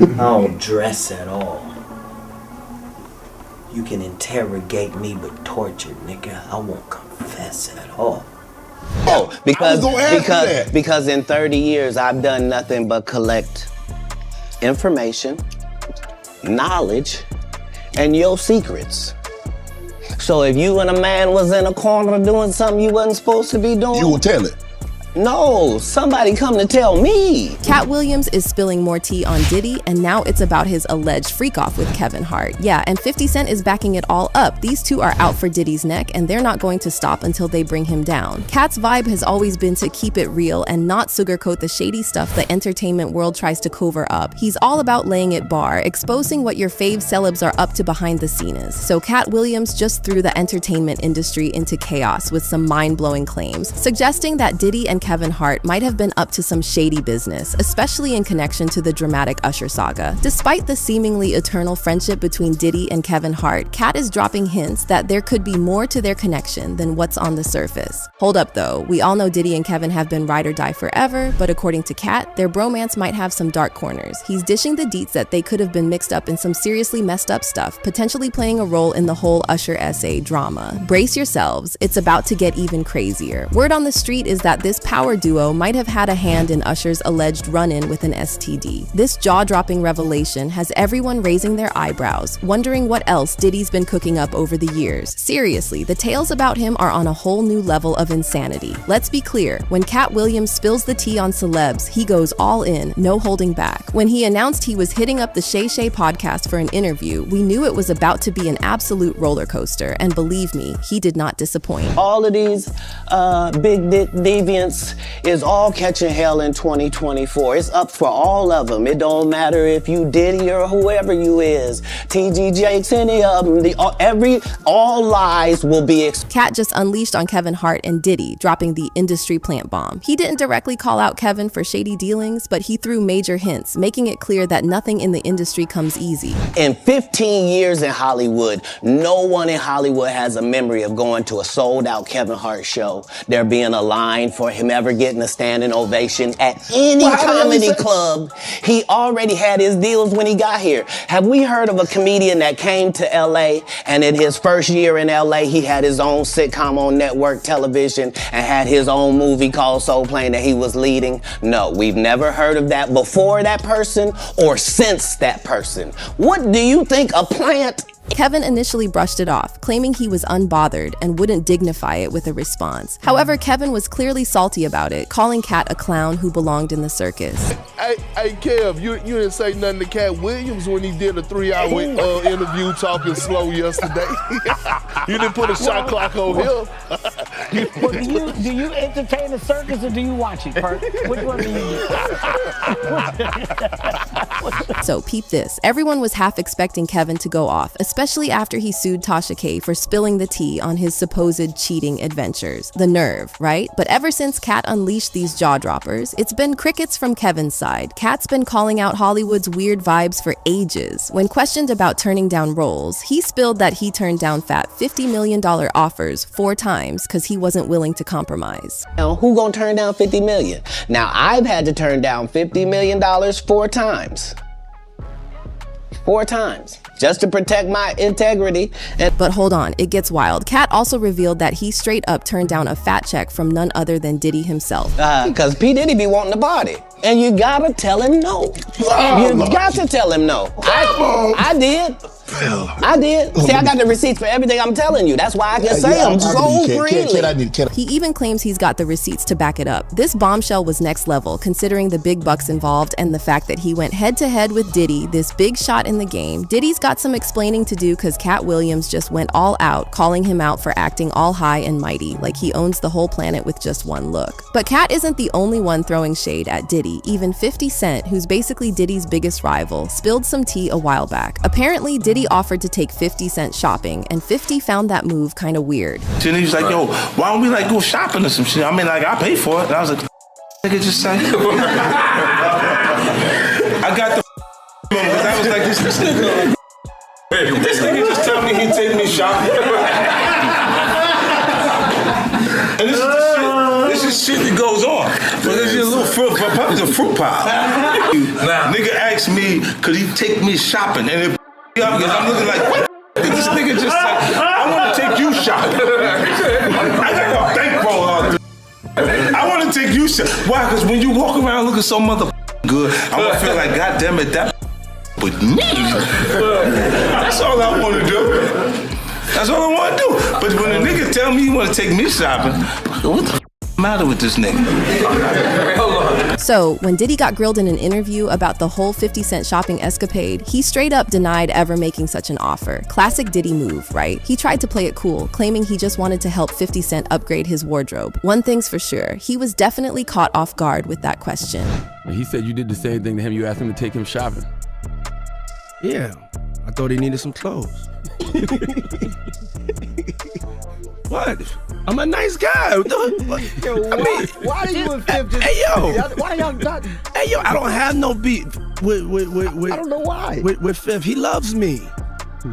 I don't dress at all. You can interrogate me but torture, nigga. I won't confess at all. Oh, because in 30 years I've done nothing but collect information, knowledge, and your secrets. So if you and a man was in a corner doing something you wasn't supposed to be doing, you will tell it. No, somebody come to tell me. Katt Williams is spilling more tea on Diddy, and now it's about his alleged freak-off with Kevin Hart. Yeah, and 50 Cent is backing it all up. These two are out for Diddy's neck, and they're not going to stop until they bring him down. Katt's vibe has always been to keep it real and not sugarcoat the shady stuff the entertainment world tries to cover up. He's all about laying it bare, exposing what your fave celebs are up to behind the scenes. So Katt Williams just threw the entertainment industry into chaos with some mind-blowing claims, suggesting that Diddy and Kevin Hart might have been up to some shady business, especially in connection to the dramatic Usher saga. Despite the seemingly eternal friendship between Diddy and Kevin Hart, Katt is dropping hints that there could be more to their connection than what's on the surface. Hold up though, we all know Diddy and Kevin have been ride or die forever, but according to Katt, their bromance might have some dark corners. He's dishing the deets that they could have been mixed up in some seriously messed up stuff, potentially playing a role in the whole Usher essay drama. Brace yourselves, it's about to get even crazier. Word on the street is that this power duo might have had a hand in Usher's alleged run-in with an STD. This jaw-dropping revelation has everyone raising their eyebrows, wondering what else Diddy's been cooking up over the years. Seriously, the tales about him are on a whole new level of insanity. Let's be clear, when Katt Williams spills the tea on celebs, he goes all in, no holding back. When he announced he was hitting up the Shay Shay podcast for an interview, we knew it was about to be an absolute roller coaster, and believe me, he did not disappoint. All of these big dick deviants is all catching hell in 2024. It's up for all of them. It don't matter if you Diddy or whoever you is. TG Jakes, any of them. All lies will be Katt just unleashed on Kevin Hart and Diddy, dropping the industry plant bomb. He didn't directly call out Kevin for shady dealings, but he threw major hints, making it clear that nothing in the industry comes easy. In 15 years in Hollywood, no one in Hollywood has a memory of going to a sold-out Kevin Hart show, there being a line for him ever getting a standing ovation at any comedy club. He already had his deals when he got here. Have we heard of a comedian that came to LA and in his first year in LA, he had his own sitcom on network television and had his own movie called Soul Plane that he was leading? No, we've never heard of that before that person or since that person. What do you think, a plant? Kevin initially brushed it off, claiming he was unbothered and wouldn't dignify it with a response. However, Kevin was clearly salty about it, calling Katt a clown who belonged in the circus. Hey Kev, you didn't say nothing to Katt Williams when he did a 3-hour interview talking slow yesterday. You didn't put a shot clock on him. Do you entertain the circus or do you watch it, Perk? Which one do you do? So peep this. Everyone was half expecting Kevin to go off, especially after he sued Tasha K for spilling the tea on his supposed cheating adventures. The nerve, right? But ever since Katt unleashed these jaw-droppers, it's been crickets from Kevin's side. Katt's been calling out Hollywood's weird vibes for ages. When questioned about turning down roles, he spilled that he turned down fat $50 million offers 4 times because he wasn't willing to compromise. Now, who gonna turn down $50 million? Now, I've had to turn down $50 million 4 times. 4 times. Just to protect my integrity. But hold on, it gets wild. Katt also revealed that he straight up turned down a fat check from none other than Diddy himself. Cause P. Diddy be wanting the body. And you gotta tell him no. You got to tell him no. I did. I did. See, I got the receipts for everything I'm telling you. That's why I can say them so freely. He even claims he's got the receipts to back it up. This bombshell was next level, considering the big bucks involved and the fact that he went head-to-head with Diddy, this big shot in the game. Diddy's got some explaining to do because Katt Williams just went all out, calling him out for acting all high and mighty, like he owns the whole planet with just one look. But Katt isn't the only one throwing shade at Diddy. Even 50 Cent, who's basically Diddy's biggest rival, spilled some tea a while back. Apparently, Diddy offered to take 50 Cent shopping, and 50 found that move kind of weird. And he's like, yo, why don't we like go shopping or some shit? I mean, like, I pay for it. And I was like, nigga, just say. I got the because I was like, this nigga. This nigga just tell me he'd take me shopping. And this is just shit that goes on. But it's just a little fruit, probably a fruit pile. Nigga asked me, could he take me shopping? And it because I'm looking like, this nigga just like, I want to take you shopping. I got a bankroll out there. I want to take you shopping. Why? Because when you walk around looking so good, I'm going to feel like, God damn it, that with me. That's all I want to do. That's all I want to do. But when a nigga tell me he want to take me shopping, what the matter with this nigga? So, when Diddy got grilled in an interview about the whole 50 Cent shopping escapade, he straight up denied ever making such an offer. Classic Diddy move, right? He tried to play it cool, claiming he just wanted to help 50 Cent upgrade his wardrobe. One thing's for sure, he was definitely caught off guard with that question. He said you did the same thing to him. You asked him to take him shopping. Yeah, I thought he needed some clothes. What? I'm a nice guy. Yo, why are you and Fif just... Hey, yo. Why y'all not... Hey, yo, I don't have no beef with I don't know why. With Fif. He loves me.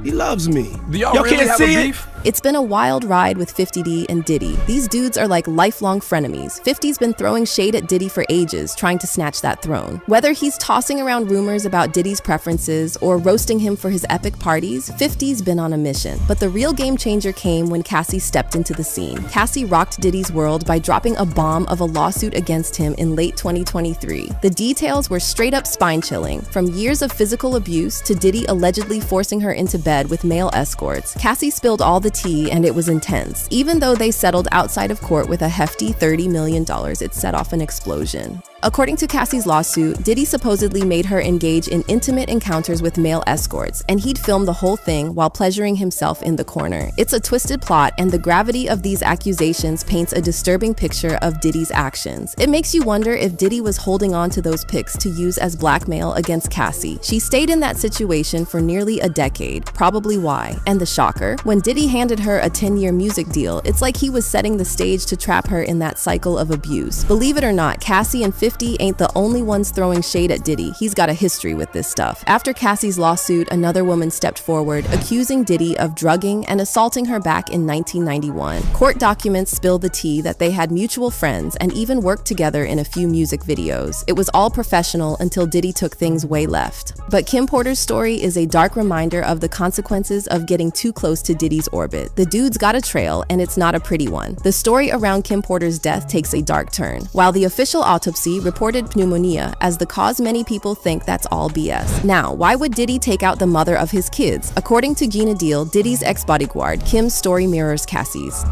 He loves me. Do y'all really can't have see a it? beef? It's been a wild ride with 50D and Diddy. These dudes are like lifelong frenemies. 50's been throwing shade at Diddy for ages, trying to snatch that throne. Whether he's tossing around rumors about Diddy's preferences or roasting him for his epic parties, 50's been on a mission. But the real game changer came when Cassie stepped into the scene. Cassie rocked Diddy's world by dropping a bomb of a lawsuit against him in late 2023. The details were straight up spine-chilling. From years of physical abuse to Diddy allegedly forcing her into bed with male escorts, Cassie spilled all the tea, and it was intense. Even though they settled outside of court with a hefty $30 million, it set off an explosion. According to Cassie's lawsuit, Diddy supposedly made her engage in intimate encounters with male escorts, and he'd film the whole thing while pleasuring himself in the corner. It's a twisted plot, and the gravity of these accusations paints a disturbing picture of Diddy's actions. It makes you wonder if Diddy was holding on to those pics to use as blackmail against Cassie. She stayed in that situation for nearly a decade, probably why. And the shocker, when Diddy handed her a 10-year music deal, it's like he was setting the stage to trap her in that cycle of abuse. Believe it or not, Cassie and 50 ain't the only ones throwing shade at Diddy. He's got a history with this stuff. After Cassie's lawsuit, another woman stepped forward, accusing Diddy of drugging and assaulting her back in 1991. Court documents spill the tea that they had mutual friends and even worked together in a few music videos. It was all professional until Diddy took things way left. But Kim Porter's story is a dark reminder of the consequences of getting too close to Diddy's orbit. The dude's got a trail, and it's not a pretty one. The story around Kim Porter's death takes a dark turn. While the official autopsy reported pneumonia as the cause, many people think that's all BS. Now, why would Diddy take out the mother of his kids? According to Gina Deal, Diddy's ex-bodyguard, Kim's story mirrors Cassie's.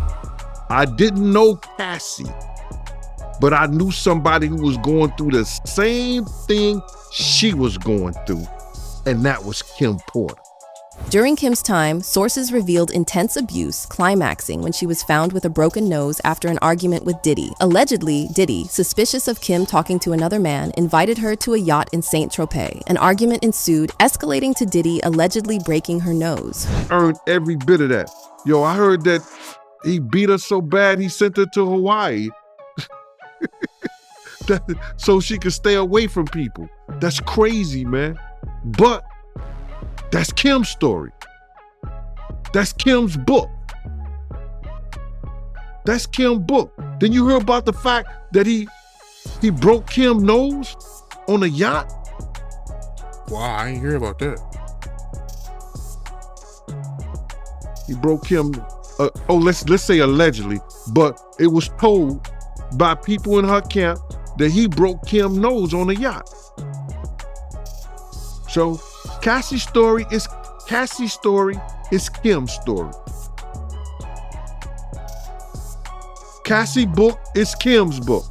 I didn't know Cassie, but I knew somebody who was going through the same thing she was going through, and that was Kim Porter. During Kim's time, sources revealed intense abuse, climaxing when she was found with a broken nose after an argument with Diddy. Allegedly, Diddy, suspicious of Kim talking to another man, invited her to a yacht in Saint-Tropez. An argument ensued, escalating to Diddy allegedly breaking her nose. Earned every bit of that. Yo, I heard that he beat her so bad he sent her to Hawaii so she could stay away from people. That's crazy, man. But that's Kim's story. That's Kim's book. That's Kim's book. Then you hear about the fact that he broke Kim's nose on a yacht? Wow, I ain't hear about that. He broke Kim, let's say allegedly, but it was told by people in her camp that he broke Kim's nose on a yacht. So Cassie's story is Kim's story. Cassie's book is Kim's book.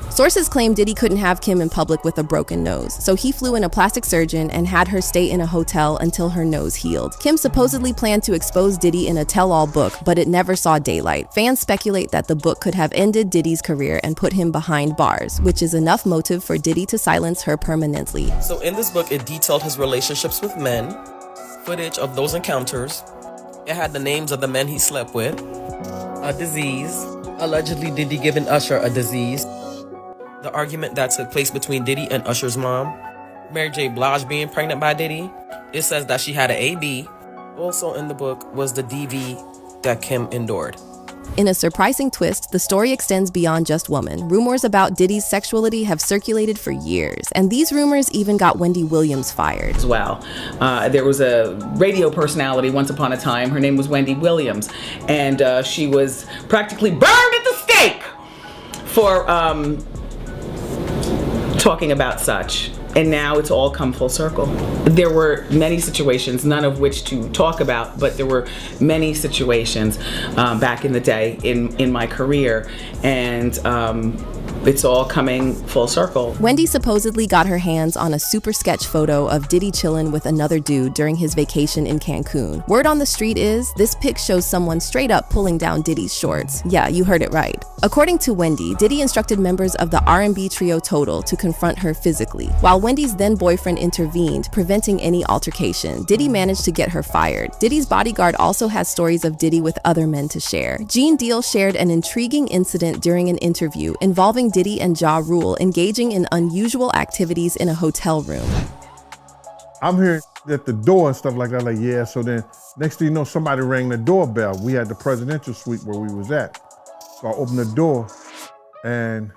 Sources claim Diddy couldn't have Kim in public with a broken nose, so he flew in a plastic surgeon and had her stay in a hotel until her nose healed. Kim supposedly planned to expose Diddy in a tell-all book, but it never saw daylight. Fans speculate that the book could have ended Diddy's career and put him behind bars, which is enough motive for Diddy to silence her permanently. So in this book, it detailed his relationships with men, footage of those encounters. It had the names of the men he slept with, a disease, allegedly Diddy giving Usher a disease, the argument that took place between Diddy and Usher's mom, Mary J. Blige being pregnant by Diddy. It says that she had an AB. Also in the book was the DV that Kim endured. In a surprising twist, the story extends beyond just women. Rumors about Diddy's sexuality have circulated for years, and these rumors even got Wendy Williams fired. As well. There was a radio personality once upon a time. Her name was Wendy Williams, and she was practically burned at the stake for talking about such. And now it's all come full circle. There were many situations, none of which to talk about, but there were many situations back in the day in my career, and it's all coming full circle. Wendy supposedly got her hands on a super sketch photo of Diddy chillin' with another dude during his vacation in Cancun. Word on the street is, this pic shows someone straight up pulling down Diddy's shorts. Yeah, you heard it right. According to Wendy, Diddy instructed members of the R&B trio Total to confront her physically. While Wendy's then boyfriend intervened, preventing any altercation, Diddy managed to get her fired. Diddy's bodyguard also has stories of Diddy with other men to share. Gene Deal shared an intriguing incident during an interview involving Diddy and Ja Rule engaging in unusual activities in a hotel room. I'm here at the door and stuff like that, like, yeah, so then next thing you know, somebody rang the doorbell. We had the presidential suite where we was at. So I opened the door and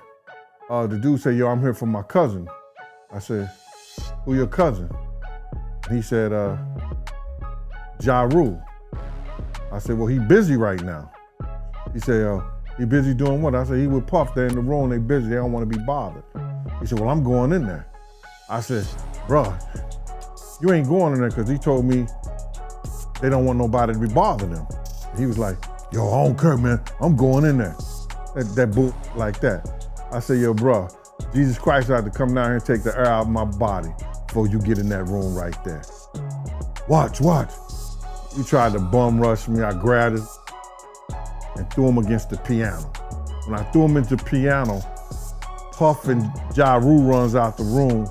the dude said, yo, I'm here for my cousin. I said, who your cousin? He said, Ja Rule. I said, well, he busy right now. He said, he busy doing what? I said, he with Puff, they're in the room, they busy, they don't want to be bothered. He said, well, I'm going in there. I said, bruh, you ain't going in there because he told me they don't want nobody to be bothering them. He was like, yo, I don't care, man, I'm going in there. That boot like that. I said, yo, bruh, Jesus Christ had to come down here and take the air out of my body before you get in that room right there. Watch. He tried to bum rush me, I grabbed it and threw him against the piano. When I threw him into the piano, Puff and Ja Rule runs out the room.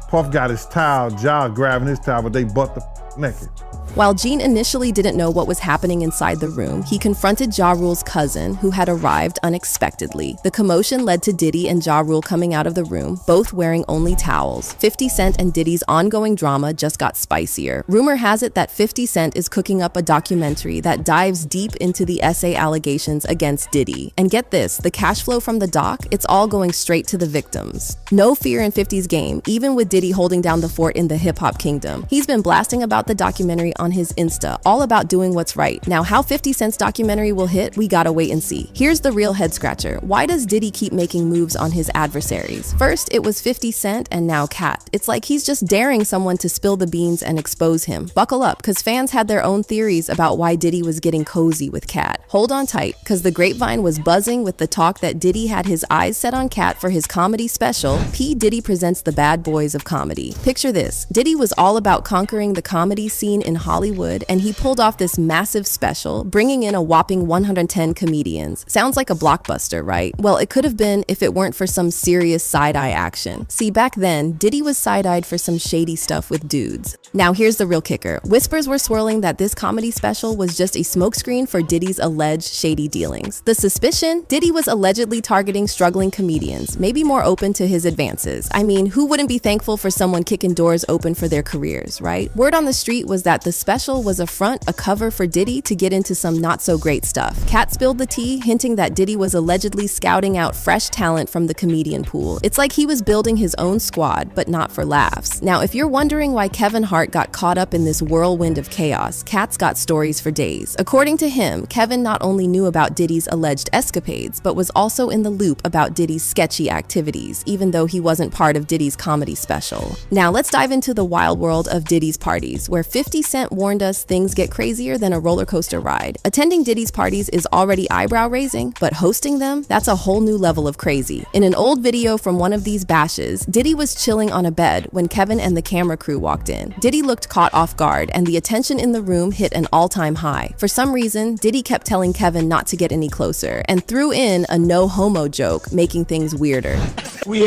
Puff got his towel, Ja grabbing his towel, but they butt the naked. While Gene initially didn't know what was happening inside the room, he confronted Ja Rule's cousin, who had arrived unexpectedly. The commotion led to Diddy and Ja Rule coming out of the room, both wearing only towels. 50 Cent and Diddy's ongoing drama just got spicier. Rumor has it that 50 Cent is cooking up a documentary that dives deep into the SA allegations against Diddy. And get this, the cash flow from the doc, it's all going straight to the victims. No fear in 50's game, even with Diddy holding down the fort in the hip-hop kingdom. He's been blasting about the documentary on his Insta, all about doing what's right. Now, how 50 Cent's documentary will hit, we gotta wait and see. Here's the real head scratcher. Why does Diddy keep making moves on his adversaries? First, it was 50 Cent, and now Katt. It's like he's just daring someone to spill the beans and expose him. Buckle up, cause fans had their own theories about why Diddy was getting cozy with Katt. Hold on tight, cause the grapevine was buzzing with the talk that Diddy had his eyes set on Katt for his comedy special, P. Diddy Presents the Bad Boys of Comedy. Picture this, Diddy was all about conquering the comedy scene in Hollywood, and he pulled off this massive special, bringing in a whopping 110 comedians. Sounds like a blockbuster, right? Well, it could have been if it weren't for some serious side-eye action. See, back then, Diddy was side-eyed for some shady stuff with dudes. Now, here's the real kicker. Whispers were swirling that this comedy special was just a smokescreen for Diddy's alleged shady dealings. The suspicion? Diddy was allegedly targeting struggling comedians, maybe more open to his advances. I mean, who wouldn't be thankful for someone kicking doors open for their careers, right? Word on the street was that the special was a cover for Diddy to get into some not-so-great stuff. Katt spilled the tea, hinting that Diddy was allegedly scouting out fresh talent from the comedian pool. It's like he was building his own squad, but not for laughs. Now, if you're wondering why Kevin Hart got caught up in this whirlwind of chaos, Katt's got stories for days. According to him, Kevin not only knew about Diddy's alleged escapades, but was also in the loop about Diddy's sketchy activities, even though he wasn't part of Diddy's comedy special. Now, let's dive into the wild world of Diddy's parties, where 50 Cent warned us things get crazier than a roller coaster ride. Attending Diddy's parties is already eyebrow-raising, but hosting them, that's a whole new level of crazy. In an old video from one of these bashes, Diddy was chilling on a bed when Kevin and the camera crew walked in. Diddy looked caught off guard, and the attention in the room hit an all-time high. For some reason, Diddy kept telling Kevin not to get any closer, and threw in a no-homo joke, making things weirder. We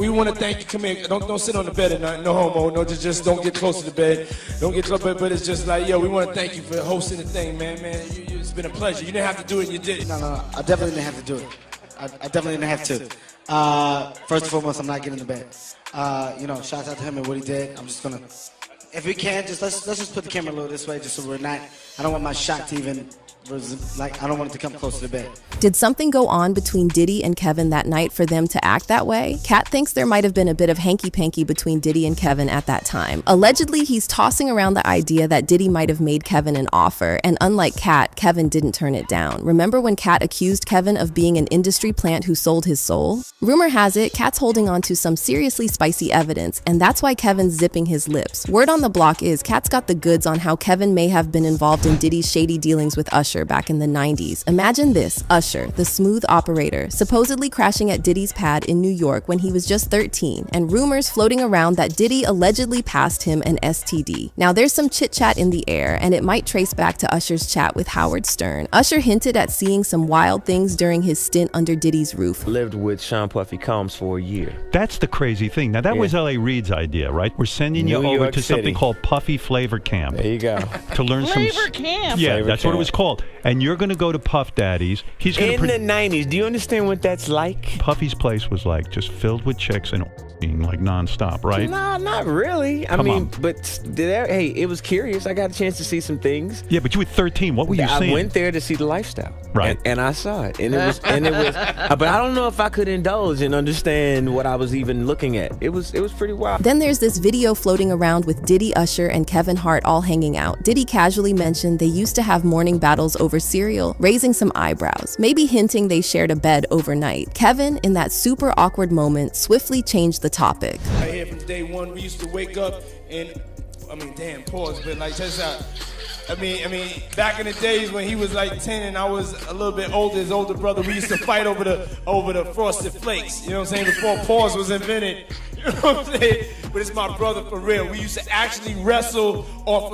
want to thank you. Come here. Don't sit on the bed at night. No homo. No, just don't get close to the bed. Don't get close. But it's just like, yo, we want to thank you for hosting the thing, man. It's been a pleasure. You didn't have to do it, and you did it. No, I definitely didn't have to do it. I definitely didn't have to. First and foremost, I'm not getting in the bed. Shout out to him and what he did. I'm just gonna if we can, let's just put the camera a little this way, just so we're not. I don't want my shot to even. Like, I don't want it to come close to the bed. Did something go on between Diddy and Kevin that night for them to act that way? Katt thinks there might have been a bit of hanky-panky between Diddy and Kevin at that time. Allegedly, he's tossing around the idea that Diddy might have made Kevin an offer, and unlike Katt, Kevin didn't turn it down. Remember when Katt accused Kevin of being an industry plant who sold his soul? Rumor has it, Katt's holding on to some seriously spicy evidence, and that's why Kevin's zipping his lips. Word on the block is Katt's got the goods on how Kevin may have been involved in Diddy's shady dealings with Usher back in the 90s. Imagine this, Usher, the smooth operator, supposedly crashing at Diddy's pad in New York when he was just 13, and rumors floating around that Diddy allegedly passed him an STD. Now there's some chit-chat in the air, and it might trace back to Usher's chat with Howard Stern. Usher hinted at seeing some wild things during his stint under Diddy's roof. Lived with Sean Puffy Combs for a year. That's the crazy thing. Now that was L.A. Reid's idea, right? We're sending you over to something called Puffy Flavor Camp. There you go. To learn Flavor Camp. Yeah, Flavor that's what it Camp. was called. And you're going to go to Puff Daddy's. He's going In the 90s, do you understand what that's like? Puffy's place was like just filled with chicks and like nonstop, right? Nah, not really. I mean, but hey, it was curious. I got a chance to see some things. Yeah, but you were 13. What were you seeing? I went there to see the lifestyle, right? And I saw it, and it was, but I don't know if I could indulge and understand what I was even looking at. It was pretty wild. Then there's this video floating around with Diddy, Usher, and Kevin Hart all hanging out. Diddy casually mentioned they used to have morning battles over cereal, raising some eyebrows, maybe hinting they shared a bed overnight. Kevin, in that super awkward moment, swiftly changed the topic. Right here from day one, we used to wake up and, damn, pause, but like, check this out. I mean, back in the days when he was like 10 and I was a little bit older, his older brother, we used to fight over the Frosted Flakes. You know what I'm saying? Before pause was invented. You know what I'm saying? But it's my brother for real. We used to actually wrestle off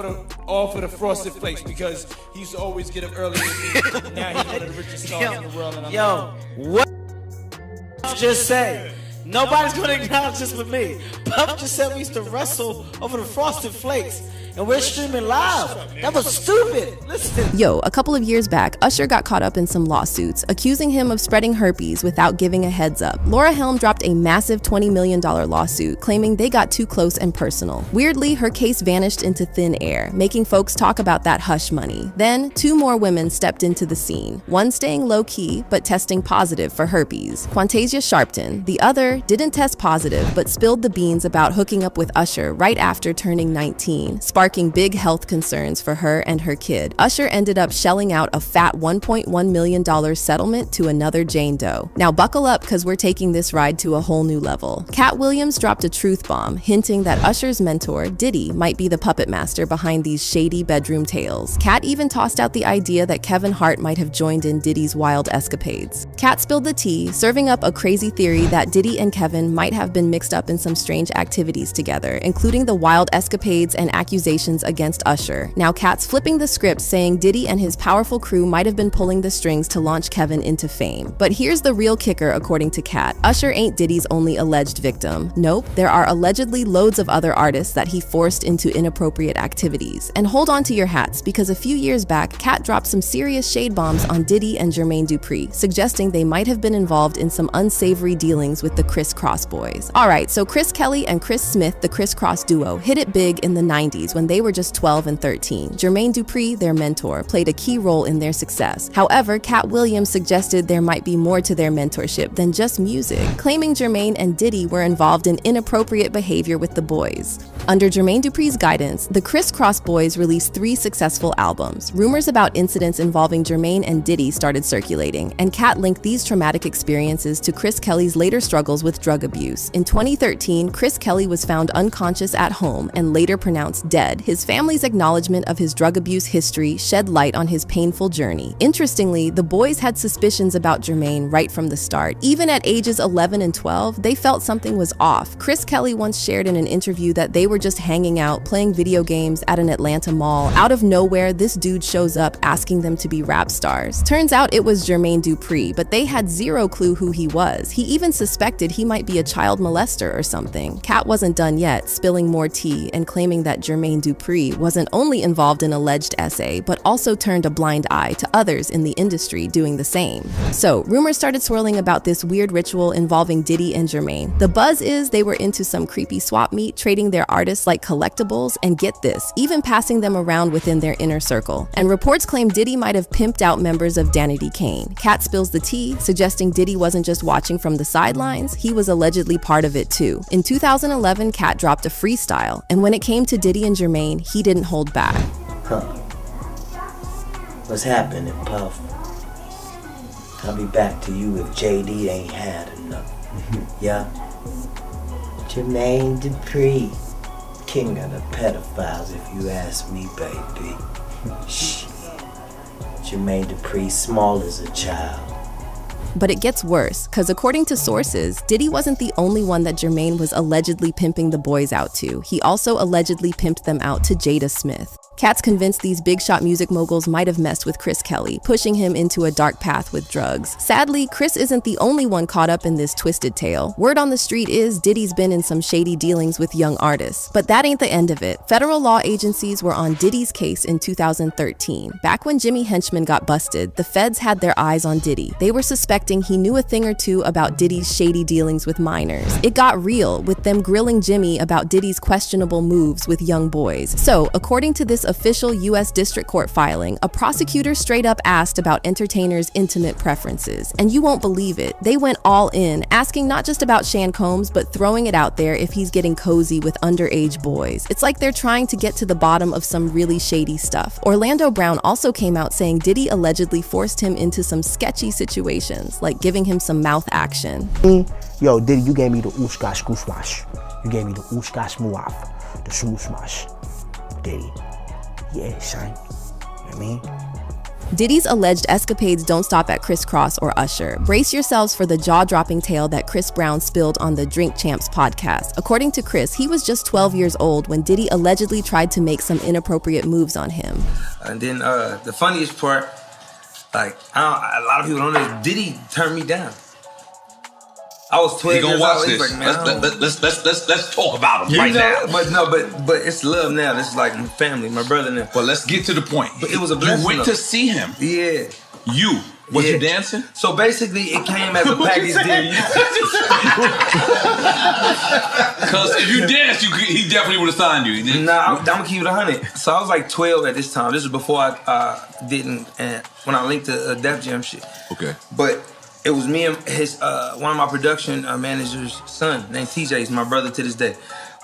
of the Frosted Flakes because he used to always get up early with me. Now he's one of the richest stars in the world. And what just say? Nobody's gonna acknowledge this with me. Puff just said we used to wrestle over the Frosted Flakes. And we're streaming live. That was stupid. Listen. Yo, a couple of years back, Usher got caught up in some lawsuits, accusing him of spreading herpes without giving a heads up. Laura Helm dropped a massive $20 million lawsuit, claiming they got too close and personal. Weirdly, her case vanished into thin air, making folks talk about that hush money. Then, two more women stepped into the scene, one staying low-key, but testing positive for herpes. Quantasia Sharpton. The other didn't test positive, but spilled the beans about hooking up with Usher right after turning 19, sparking big health concerns for her and her kid. Usher ended up shelling out a fat $1.1 million settlement to another Jane Doe. Now buckle up, because we're taking this ride to a whole new level. Katt Williams dropped a truth bomb, hinting that Usher's mentor, Diddy, might be the puppet master behind these shady bedroom tales. Katt even tossed out the idea that Kevin Hart might have joined in Diddy's wild escapades. Katt spilled the tea, serving up a crazy theory that Diddy and Kevin might have been mixed up in some strange activities together, including the wild escapades and accusations against Usher. Now Katt's flipping the script, saying Diddy and his powerful crew might have been pulling the strings to launch Kevin into fame. But here's the real kicker, according to Katt. Usher ain't Diddy's only alleged victim. Nope, there are allegedly loads of other artists that he forced into inappropriate activities. And hold on to your hats, because a few years back, Katt dropped some serious shade bombs on Diddy and Jermaine Dupri, suggesting they might have been involved in some unsavory dealings with the Criss Cross boys. Alright, so Chris Kelly and Chris Smith, the Criss Cross duo, hit it big in the 90s when they were just 12 and 13. Jermaine Dupri, their mentor, played a key role in their success. However, Katt Williams suggested there might be more to their mentorship than just music, claiming Jermaine and Diddy were involved in inappropriate behavior with the boys. Under Jermaine Dupri's guidance, the Criss Cross boys released 3 successful albums. Rumors about incidents involving Jermaine and Diddy started circulating, and Katt linked these traumatic experiences to Chris Kelly's later struggles with drug abuse. In 2013, Chris Kelly was found unconscious at home and later pronounced dead. His family's acknowledgement of his drug abuse history shed light on his painful journey. Interestingly, the boys had suspicions about Jermaine right from the start. Even at ages 11 and 12, they felt something was off. Chris Kelly once shared in an interview that they were just hanging out, playing video games at an Atlanta mall. Out of nowhere, this dude shows up asking them to be rap stars. Turns out it was Jermaine Dupri, but they had zero clue who he was. He even suspected he might be a child molester or something. Katt wasn't done yet, spilling more tea and claiming that Jermaine Dupri wasn't only involved in alleged SA, but also turned a blind eye to others in the industry doing the same. So, rumors started swirling about this weird ritual involving Diddy and Jermaine. The buzz is they were into some creepy swap meet, trading their artists like collectibles, and get this, even passing them around within their inner circle. And reports claim Diddy might have pimped out members of Danity Kane. Katt spills the tea, suggesting Diddy wasn't just watching from the sidelines, he was allegedly part of it too. In 2011, Katt dropped a freestyle, and when it came to Diddy and Jermaine, he didn't hold back. Huh. What's happening, Puff? I'll be back to you if JD ain't had enough. Yeah? Jermaine Dupri, king of the pedophiles if you ask me, baby. Shit. Jermaine Dupri, small as a child. But it gets worse, because according to sources, Diddy wasn't the only one that Jermaine was allegedly pimping the boys out to. He also allegedly pimped them out to Jada Smith. Katt's convinced these big shot music moguls might have messed with Chris Kelly, pushing him into a dark path with drugs. Sadly, Chris isn't the only one caught up in this twisted tale. Word on the street is Diddy's been in some shady dealings with young artists. But that ain't the end of it. Federal law agencies were on Diddy's case in 2013. Back when Jimmy Henchman got busted, the feds had their eyes on Diddy. They were suspecting he knew a thing or two about Diddy's shady dealings with minors. It got real, with them grilling Jimmy about Diddy's questionable moves with young boys. So, according to this official U.S. District Court filing, a prosecutor straight up asked about entertainers' intimate preferences. And you won't believe it, they went all in, asking not just about Sean Combs, but throwing it out there if he's getting cozy with underage boys. It's like they're trying to get to the bottom of some really shady stuff. Orlando Brown also came out saying Diddy allegedly forced him into some sketchy situations, like giving him some mouth action. Yo, Diddy, you gave me the ooshka smash. You gave me the ooshka smuaf, the smooth smash. Diddy. Yeah, son. You know what I mean? Diddy's alleged escapades don't stop at Criss Cross or Usher. Brace yourselves for the jaw-dropping tale that Chris Brown spilled on the Drink Champs podcast. According to Chris, he was just 12 years old when Diddy allegedly tried to make some inappropriate moves on him. And then the funniest part, like, a lot of people don't know, Diddy turned me down. I was 12 years old. This. Like, man, let's talk about him right now. But it's love now. This is like my family, my brother now. But let's get to the point. But it was a blessing. You went to see him. Yeah. Was you dancing? So basically, it came as a package deal. Because if you danced, he definitely would have signed you. Nah, I'm gonna keep it 100. So I was like 12 at this time. This was before I didn't, when I linked to Def Jam shit. Okay. But it was me and his one of my production manager's son named TJ. He's my brother to this day.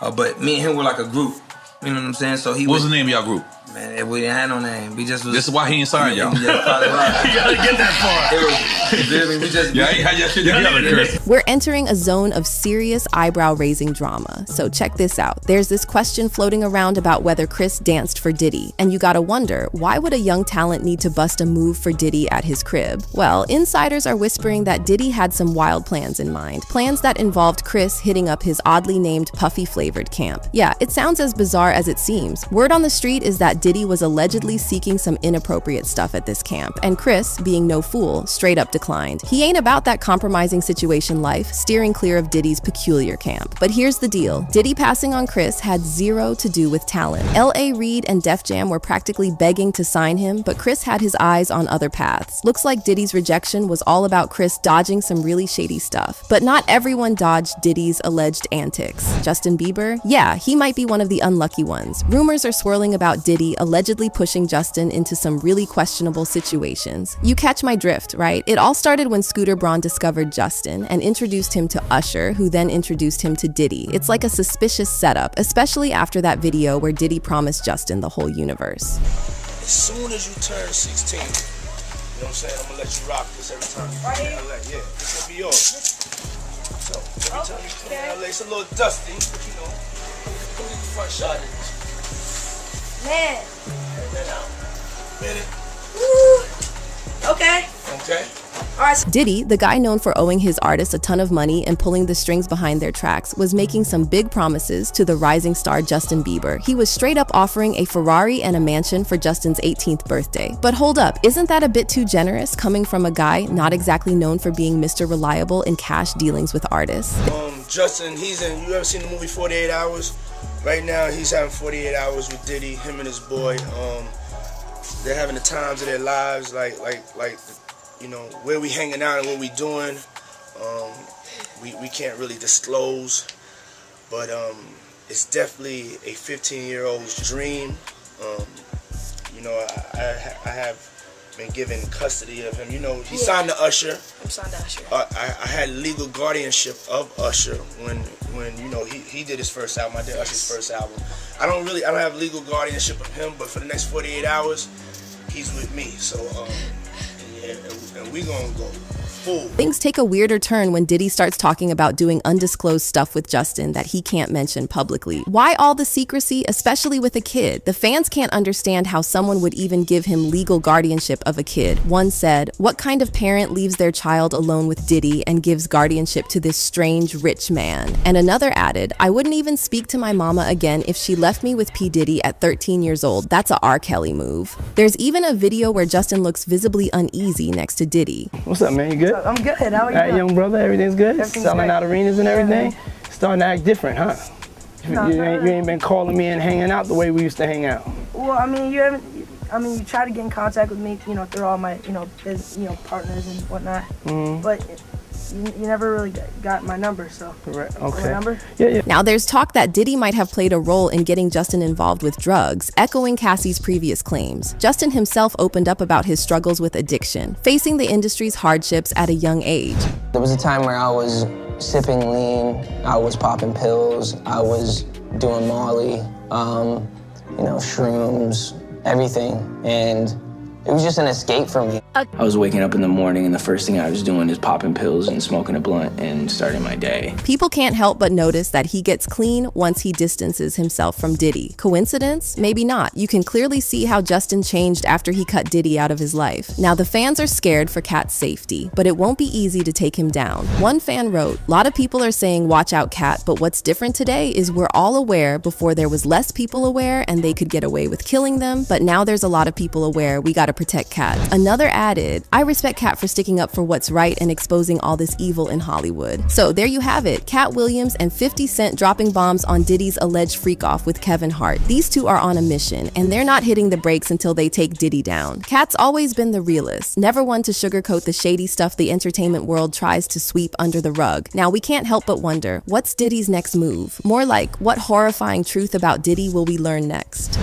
But me and him were like a group. You know what I'm saying? So What's the name of y'all group? Man, we didn't have no name. We just was. This is why he ain't signed y'all. Yeah, probably right. You gotta get that far. You feel me? We just. Yeah, ain't had your shit together, Chris. We're entering a zone of serious eyebrow-raising drama. So check this out. There's this question floating around about whether Chris danced for Diddy. And you gotta wonder, why would a young talent need to bust a move for Diddy at his crib? Well, insiders are whispering that Diddy had some wild plans in mind. Plans that involved Chris hitting up his oddly named puffy-flavored camp. Yeah, it sounds as bizarre as it seems. Word on the street is that Diddy was allegedly seeking some inappropriate stuff at this camp, and Chris, being no fool, straight up declined. He ain't about that compromising situation life, steering clear of Diddy's peculiar camp. But here's the deal. Diddy passing on Chris had zero to do with talent. L.A. Reid and Def Jam were practically begging to sign him, but Chris had his eyes on other paths. Looks like Diddy's rejection was all about Chris dodging some really shady stuff. But not everyone dodged Diddy's alleged antics. Justin Bieber? Yeah, he might be one of the unlucky ones. Rumors are swirling about Diddy allegedly pushing Justin into some really questionable situations. You catch my drift, right? It all started when Scooter Braun discovered Justin and introduced him to Usher, who then introduced him to Diddy. It's like a suspicious setup, especially after that video where Diddy promised Justin the whole universe. As soon as you turn 16, you know what I'm saying? I'm gonna let you rock this every time you come to LA. Yeah, this gonna be yours. So every time you come to LA, it's a little dusty, but you know, put in the front shot. Man. Minute. Woo. Okay. Okay. Diddy, the guy known for owing his artists a ton of money and pulling the strings behind their tracks, was making some big promises to the rising star Justin Bieber. He was straight up offering a Ferrari and a mansion for Justin's 18th birthday. But hold up, isn't that a bit too generous coming from a guy not exactly known for being Mr. Reliable in cash dealings with artists? Justin, you ever seen the movie 48 Hours? Right now, he's having 48 hours with Diddy, him and his boy. They're having the times of their lives, like you know, where we hanging out and what we doing. We can't really disclose, but it's definitely a 15-year-old's dream. You know, I have been given custody of him. You know, he signed to Usher. I'm signed to Usher. I had legal guardianship of Usher when you know he did his first album. I did Usher's first album. I don't have legal guardianship of him, but for the next 48 hours, he's with me. So and we gonna go full. Things take a weirder turn when Diddy starts talking about doing undisclosed stuff with Justin that he can't mention publicly. Why all the secrecy, especially with a kid? The fans can't understand how someone would even give him legal guardianship of a kid. One said, "What kind of parent leaves their child alone with Diddy and gives guardianship to this strange rich man?" And another added, "I wouldn't even speak to my mama again if she left me with P. Diddy at 13 years old. That's a R. Kelly move." There's even a video where Justin looks visibly uneasy next to Diddy. What's up, man? You good? I'm good. How are you? Hey, young brother, everything's good? Everything's Selling great. out arenas and everything? Starting to act different, huh? No, you ain't been calling me and hanging out the way we used to hang out. Well, I mean, you try to get in contact with me, you know, through all my, you know, partners and whatnot. But you never really got my number, so. Right. Okay. My number? Yeah. Now there's talk that Diddy might have played a role in getting Justin involved with drugs, echoing Cassie's previous claims. Justin himself opened up about his struggles with addiction, facing the industry's hardships at a young age. There was a time where I was sipping lean, I was popping pills, I was doing Molly, you know, shrooms, everything, and it was just an escape for me. I was waking up in the morning and the first thing I was doing is popping pills and smoking a blunt and starting my day. People can't help but notice that he gets clean once he distances himself from Diddy. Coincidence? Maybe not. You can clearly see how Justin changed after he cut Diddy out of his life. Now the fans are scared for Katt's safety, but it won't be easy to take him down. One fan wrote, "A lot of people are saying watch out Katt, but what's different today is we're all aware. Before there was less people aware and they could get away with killing them, but now there's a lot of people aware. We gotta protect Katt." Another added, "I respect Katt for sticking up for what's right and exposing all this evil in Hollywood." So there you have it, Katt Williams and 50 Cent dropping bombs on Diddy's alleged freak-off with Kevin Hart. These two are on a mission, and they're not hitting the brakes until they take Diddy down. Katt's always been the realist, never one to sugarcoat the shady stuff the entertainment world tries to sweep under the rug. Now we can't help but wonder, what's Diddy's next move? More like, what horrifying truth about Diddy will we learn next?